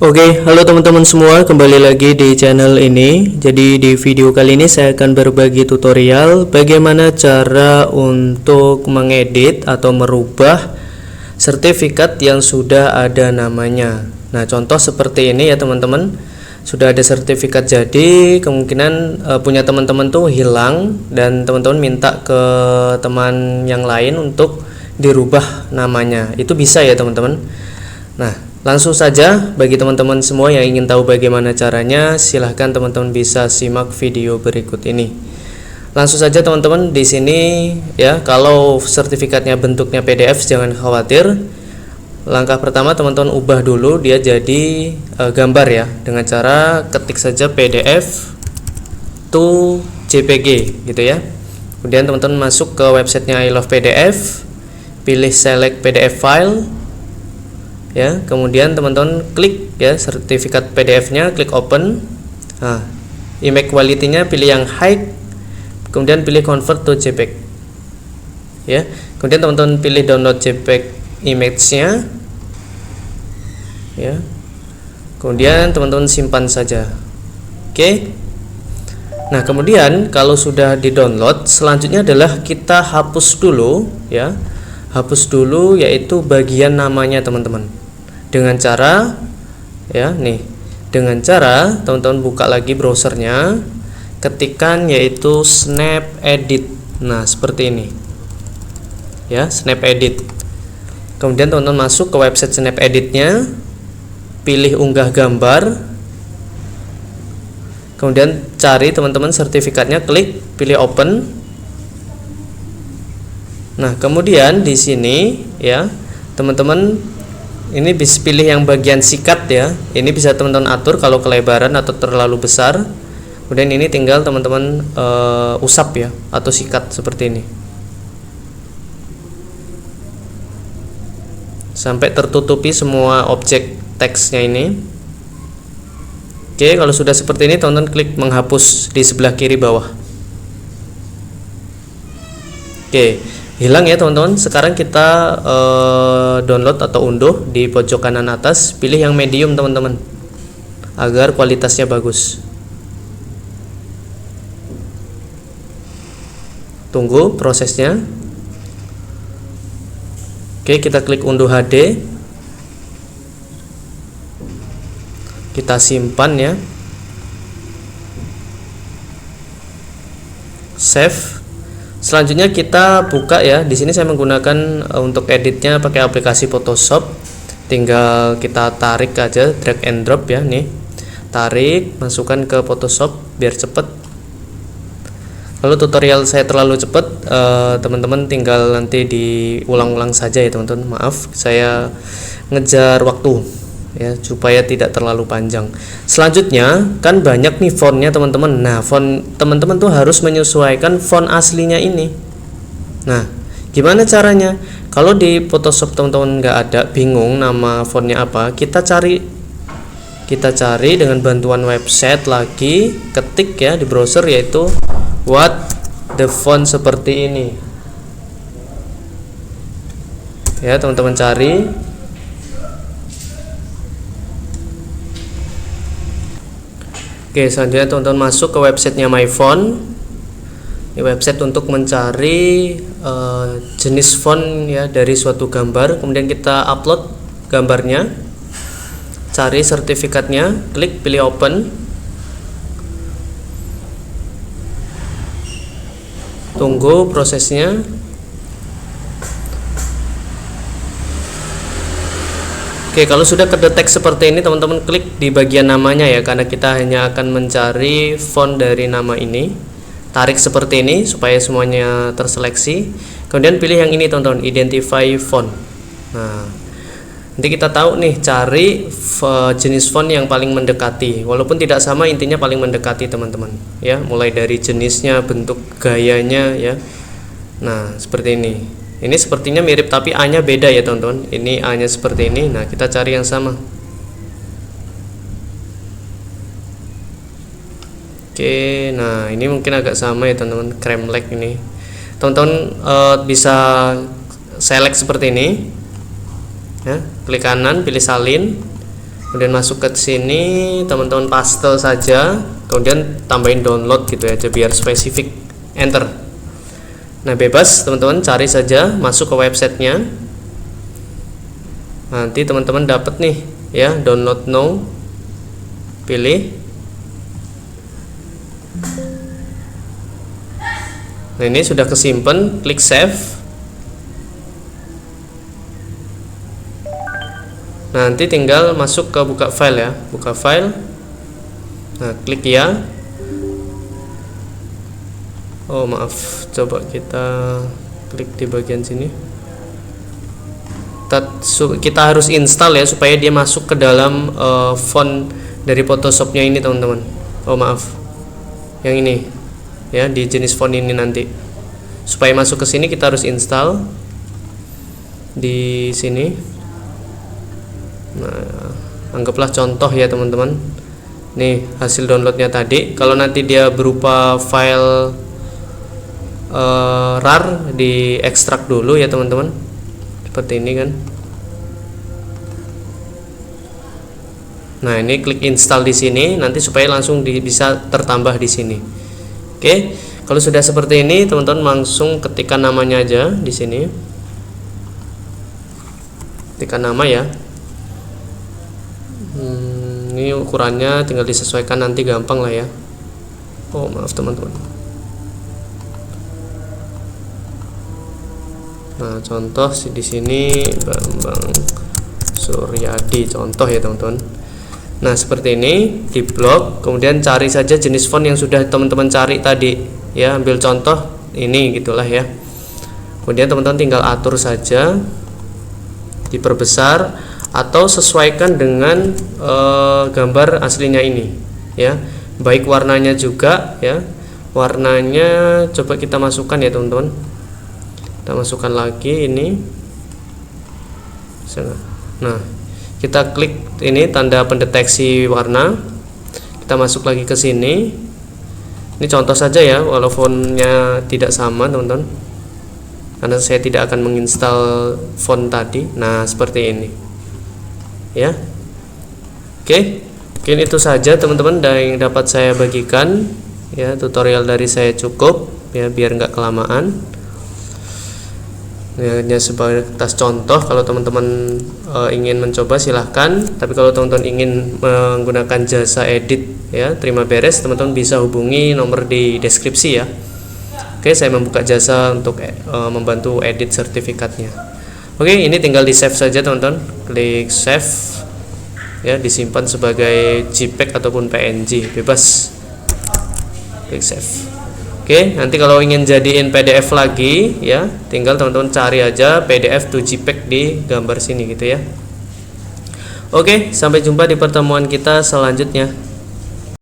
Oke, halo teman-teman semua, kembali lagi di channel ini. Jadi di video kali ini saya akan berbagi tutorial bagaimana cara untuk mengedit atau merubah sertifikat yang sudah ada namanya. Nah, contoh seperti ini ya teman-teman. Sudah ada sertifikat jadi, kemungkinan punya teman-teman tuh hilang dan teman-teman minta ke teman yang lain untuk dirubah namanya. Itu bisa ya teman-teman. Nah, langsung saja bagi teman-teman semua yang ingin tahu bagaimana caranya, silahkan teman-teman bisa simak video berikut ini. Langsung saja teman-teman, di sini ya, kalau sertifikatnya bentuknya PDF jangan khawatir. Langkah pertama teman-teman ubah dulu dia jadi gambar ya, dengan cara ketik saja PDF to JPG gitu ya. Kemudian teman-teman masuk ke websitenya I Love PDF, pilih select PDF file ya, kemudian teman-teman klik ya sertifikat PDF-nya, klik open. Nah, image quality-nya pilih yang high, kemudian pilih convert to JPEG ya. Kemudian teman-teman pilih download JPEG image-nya ya. Kemudian teman-teman simpan saja. Oke. Nah, kemudian kalau sudah di-download, selanjutnya adalah kita hapus dulu ya. Hapus dulu yaitu bagian namanya teman-teman. Dengan cara ya nih, dengan cara teman-teman buka lagi browsernya, ketikkan yaitu Snap Edit. Nah, seperti ini ya, Snap Edit. Kemudian teman-teman masuk ke website Snap Edit-nya, pilih unggah gambar, kemudian cari teman-teman sertifikatnya, klik, pilih open. Nah, kemudian di sini ya teman-teman ini bisa pilih yang bagian sikat ya. Ini bisa teman-teman atur kalau kelebaran atau terlalu besar. Kemudian ini tinggal teman-teman usap ya, atau sikat seperti ini sampai tertutupi semua objek teksnya ini. Oke, kalau sudah seperti ini teman-teman klik menghapus di sebelah kiri bawah. Oke, hilang ya teman-teman. Sekarang kita download atau unduh di pojok kanan atas, pilih yang medium teman-teman agar kualitasnya bagus. Tunggu prosesnya. Oke, kita klik unduh HD, kita simpan ya, save. Selanjutnya kita buka ya. Di sini saya menggunakan untuk editnya pakai aplikasi Photoshop. Tinggal kita tarik aja, drag and drop ya nih. Tarik, masukkan ke Photoshop biar cepet. Kalau tutorial saya terlalu cepat, teman-teman tinggal nanti diulang-ulang saja ya teman-teman. Maaf, saya ngejar waktu ya supaya tidak terlalu panjang. Selanjutnya kan banyak nih fontnya teman-teman. Nah, font teman-teman tuh harus menyesuaikan font aslinya ini. Nah, gimana caranya? Kalau di Photoshop teman-teman nggak ada, bingung nama fontnya apa, kita cari dengan bantuan website lagi, ketik ya di browser yaitu what the font seperti ini ya, teman-teman cari. Oke, selanjutnya teman-teman masuk ke websitenya MyFont. Ini website untuk mencari jenis font ya dari suatu gambar. Kemudian kita upload gambarnya, cari sertifikatnya, klik, pilih open. Tunggu prosesnya. Oke, kalau sudah kedetek seperti ini teman-teman klik di bagian namanya ya, karena kita hanya akan mencari font dari nama ini. Tarik seperti ini supaya semuanya terseleksi. Kemudian pilih yang ini teman-teman, identify font. Nah, nanti kita tahu nih cari jenis font yang paling mendekati. Walaupun tidak sama, intinya paling mendekati teman-teman ya, mulai dari jenisnya, bentuk gayanya ya. Nah, seperti ini. Ini sepertinya mirip tapi A-nya beda ya teman-teman. Ini A-nya seperti ini. Nah, kita cari yang sama. Oke, nah ini mungkin agak sama ya teman-teman, Kremlek ini. Teman-teman bisa select seperti ini. Ya, klik kanan, pilih salin. Kemudian masuk ke sini, teman-teman paste saja, kemudian tambahin download gitu aja biar spesifik, enter. Nah, bebas teman-teman cari saja, masuk ke websitenya. Nanti teman-teman dapat nih ya, download now, pilih. Nah, ini sudah kesimpan, klik save. Nanti tinggal masuk ke buka file ya, buka file. Nah, klik ya. Oh maaf, coba kita klik di bagian sini. Kita harus install ya supaya dia masuk ke dalam font dari Photoshopnya ini teman-teman. Oh maaf, yang ini ya, di jenis font ini nanti. Supaya masuk ke sini kita harus install di sini. Nah, anggaplah contoh ya teman-teman. Nih hasil downloadnya tadi. Kalau nanti dia berupa file RAR, diekstrak dulu ya teman-teman. Seperti ini kan. Nah, ini klik install di sini nanti supaya langsung bisa tertambah di sini. Oke, kalau sudah seperti ini teman-teman langsung ketikkan namanya aja di sini. Ketikkan nama ya. Ini ukurannya tinggal disesuaikan nanti, gampang lah ya. Oh maaf teman-teman. Nah, contoh di sini Bambang Suryadi, contoh ya teman-teman. Nah, seperti ini di blok, kemudian cari saja jenis font yang sudah teman-teman cari tadi ya, ambil contoh ini gitulah ya. Kemudian teman-teman tinggal atur saja, diperbesar atau sesuaikan dengan gambar aslinya ini ya, baik warnanya juga ya. Warnanya coba kita masukkan ya teman-teman, kita masukkan lagi ini. Nah, kita klik ini tanda pendeteksi warna, kita masuk lagi ke sini. Ini contoh saja ya, walaupun fontnya tidak sama teman-teman, karena saya tidak akan menginstal font tadi. Nah, seperti ini ya. Oke, mungkin itu saja teman-teman yang dapat saya bagikan ya. Tutorial dari saya cukup ya, biar nggak kelamaan ya, hanya sebatas contoh. Kalau teman-teman ingin mencoba silahkan, tapi kalau teman-teman ingin menggunakan jasa edit ya, terima beres, teman-teman bisa hubungi nomor di deskripsi ya. Oke, saya membuka jasa untuk membantu edit sertifikatnya. Oke, ini tinggal di save saja teman-teman, klik save ya, disimpan sebagai JPEG ataupun PNG, bebas, klik save. Oke, nanti kalau ingin jadiin PDF lagi ya, tinggal teman-teman cari aja PDF to JPEG di gambar sini gitu ya. Oke, sampai jumpa di pertemuan kita selanjutnya.